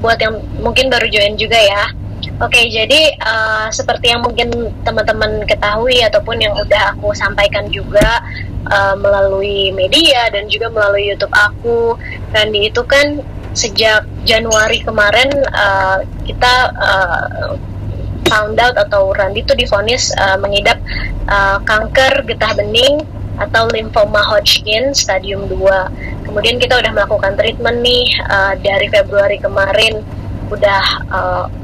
buat yang mungkin baru join juga ya. Oke, jadi seperti yang mungkin teman-teman ketahui ataupun yang udah aku sampaikan juga melalui media dan juga melalui YouTube aku, Randi itu kan sejak Januari kemarin kita found out atau Randi itu divonis mengidap kanker getah bening atau lymphoma Hodgkin stadium 2. Kemudian kita udah melakukan treatment nih dari Februari kemarin, udah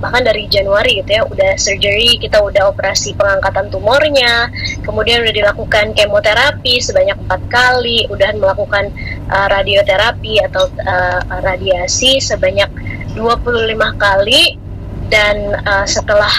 bahkan dari Januari gitu ya, udah surgery, kita udah operasi pengangkatan tumornya, kemudian udah dilakukan kemoterapi sebanyak 4 kali, udah melakukan radioterapi atau radiasi sebanyak 25 kali. Dan setelah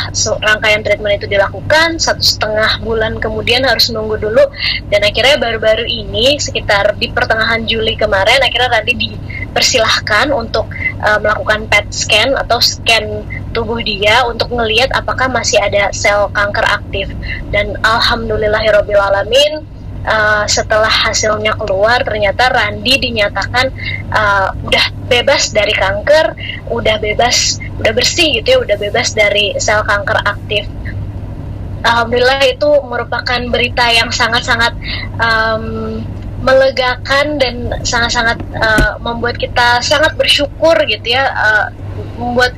rangkaian treatment itu dilakukan 1,5 bulan kemudian harus nunggu dulu, dan akhirnya baru-baru ini sekitar di pertengahan Juli kemarin akhirnya Randi dipersilahkan untuk melakukan PET scan atau scan tubuh dia untuk ngelihat apakah masih ada sel kanker aktif. Dan alhamdulillahirobbilalamin, setelah hasilnya keluar ternyata Randi dinyatakan udah bebas dari kanker, udah bersih gitu ya, udah bebas dari sel kanker aktif. Alhamdulillah, itu merupakan berita yang sangat-sangat melegakan dan sangat-sangat membuat kita sangat bersyukur gitu ya, membuat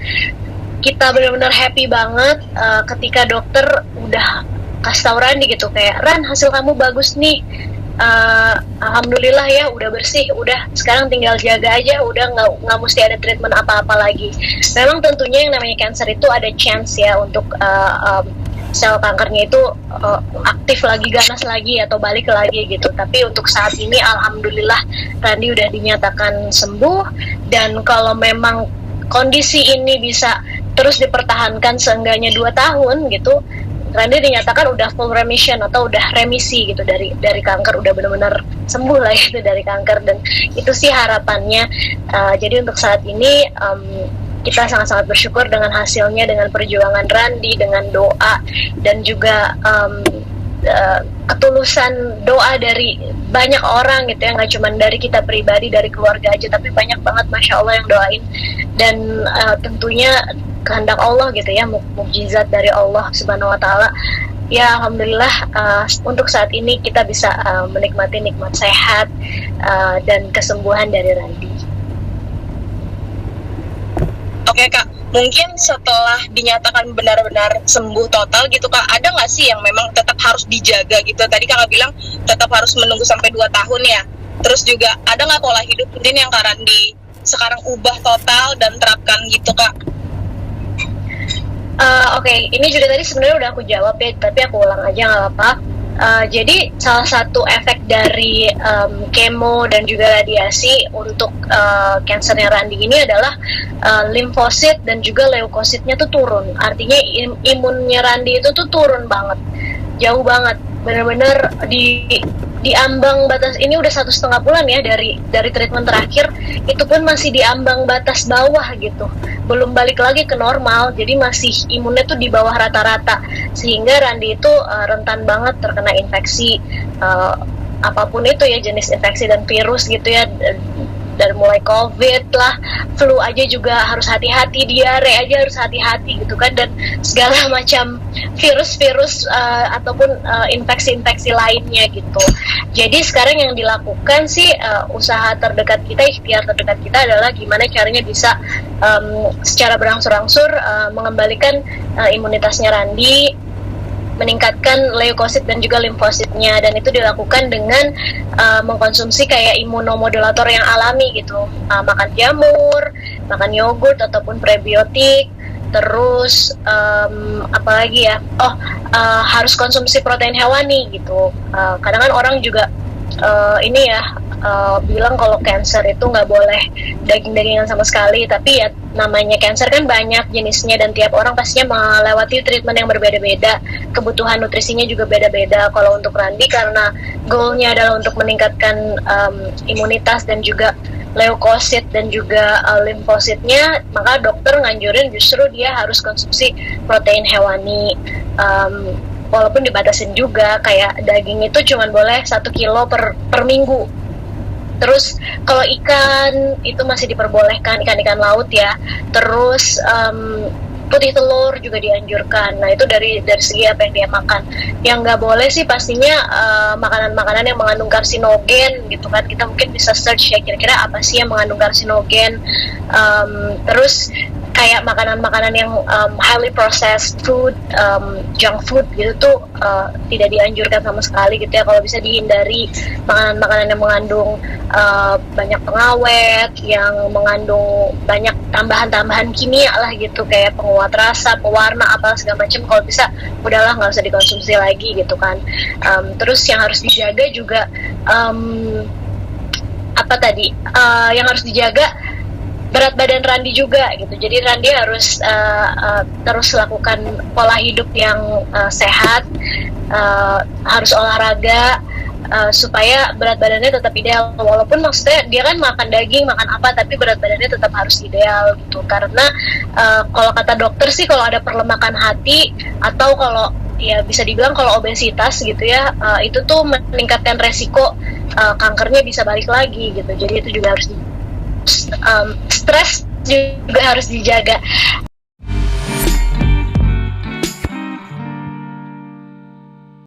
kita benar-benar happy banget ketika dokter udah kasih tau Randi gitu, kayak Ran, hasil kamu bagus nih, alhamdulillah ya, udah bersih, udah sekarang tinggal jaga aja, udah nggak mesti ada treatment apa-apa lagi. Memang tentunya yang namanya cancer itu ada chance ya untuk sel kankernya itu aktif lagi, ganas lagi atau balik lagi gitu. Tapi untuk saat ini alhamdulillah Randi udah dinyatakan sembuh, dan kalau memang kondisi ini bisa terus dipertahankan seenggaknya 2 tahun gitu, Randi dinyatakan udah full remission atau udah remisi gitu dari kanker, udah benar-benar sembuh lah gitu dari kanker. Dan itu sih harapannya. Jadi untuk saat ini kita sangat-sangat bersyukur dengan hasilnya, dengan perjuangan Randi, dengan doa dan juga ketulusan doa dari banyak orang gitu ya, nggak cuma dari kita pribadi, dari keluarga aja, tapi banyak banget Masya Allah yang doain. Dan tentunya kehendak Allah gitu ya, mukjizat dari Allah Subhanahu wa Ta'ala. Ya alhamdulillah, untuk saat ini kita bisa menikmati nikmat sehat dan kesembuhan dari Randi. Oke Kak, mungkin setelah dinyatakan benar-benar sembuh total gitu Kak, ada nggak sih yang memang tetap harus dijaga gitu? Tadi Kakak bilang tetap harus menunggu sampai 2 tahun ya. Terus juga ada nggak pola hidup mungkin yang Kak Randi sekarang ubah total dan terapkan gitu Kak? Oke, ini juga tadi sebenarnya udah aku jawab ya, tapi aku ulang aja nggak apa-apa. Jadi salah satu efek dari kemo dan juga radiasi untuk kansernya Randi ini adalah limfosit dan juga leukositnya tuh turun. Artinya imunnya Randi itu tuh turun banget, jauh banget, benar-benar di ambang batas. Ini udah 1,5 bulan ya dari treatment terakhir, itu pun masih di ambang batas bawah gitu, belum balik lagi ke normal. Jadi masih imunnya tuh di bawah rata-rata, sehingga Randi itu rentan banget terkena infeksi apapun itu ya, jenis infeksi dan virus gitu ya, dari mulai COVID lah, flu aja juga harus hati-hati, diare aja harus hati-hati gitu kan, dan segala macam virus-virus ataupun infeksi-infeksi lainnya gitu. Jadi sekarang yang dilakukan sih usaha terdekat kita, ikhtiar terdekat kita adalah gimana caranya bisa secara berangsur-angsur mengembalikan imunitasnya Randi, meningkatkan leukosit dan juga limfositnya, dan itu dilakukan dengan mengkonsumsi kayak imunomodulator yang alami gitu, makan jamur, makan yogurt ataupun prebiotik, terus apalagi ya, harus konsumsi protein hewani gitu. Kadang kan orang juga ini ya bilang kalau cancer itu nggak boleh daging-dagingan sama sekali, tapi ya namanya cancer kan banyak jenisnya dan tiap orang pastinya melewati treatment yang berbeda-beda, kebutuhan nutrisinya juga beda-beda. Kalau untuk Randi karena goalnya adalah untuk meningkatkan imunitas dan juga leukosit dan juga limfositnya, maka dokter nganjurin justru dia harus konsumsi protein hewani, walaupun dibatasin juga, kayak daging itu cuma boleh 1 kilo per minggu. Terus kalau ikan itu masih diperbolehkan, ikan-ikan laut ya. Terus putih telur juga dianjurkan. Nah itu dari segi apa yang dia makan. Yang nggak boleh sih pastinya makanan-makanan yang mengandung karsinogen gitu kan. Kita mungkin bisa search ya kira-kira apa sih yang mengandung karsinogen. Terus kayak makanan-makanan yang highly processed food, junk food gitu tuh tidak dianjurkan sama sekali gitu ya. Kalau bisa dihindari makanan-makanan yang mengandung banyak pengawet, yang mengandung banyak tambahan-tambahan kimia lah gitu, kayak penguat rasa, pewarna, apa segala macam. Kalau bisa udahlah nggak usah dikonsumsi lagi gitu kan. Terus yang harus dijaga juga yang harus dijaga berat badan Randi juga gitu. Jadi Randi harus terus lakukan pola hidup yang sehat, harus olahraga supaya berat badannya tetap ideal. Walaupun maksudnya dia kan makan daging, makan apa, tapi berat badannya tetap harus ideal gitu. Karena kalau kata dokter sih kalau ada perlemakan hati atau kalau ya bisa dibilang kalau obesitas gitu ya, itu tuh meningkatkan resiko kankernya bisa balik lagi gitu. Jadi itu juga harus stres juga harus dijaga.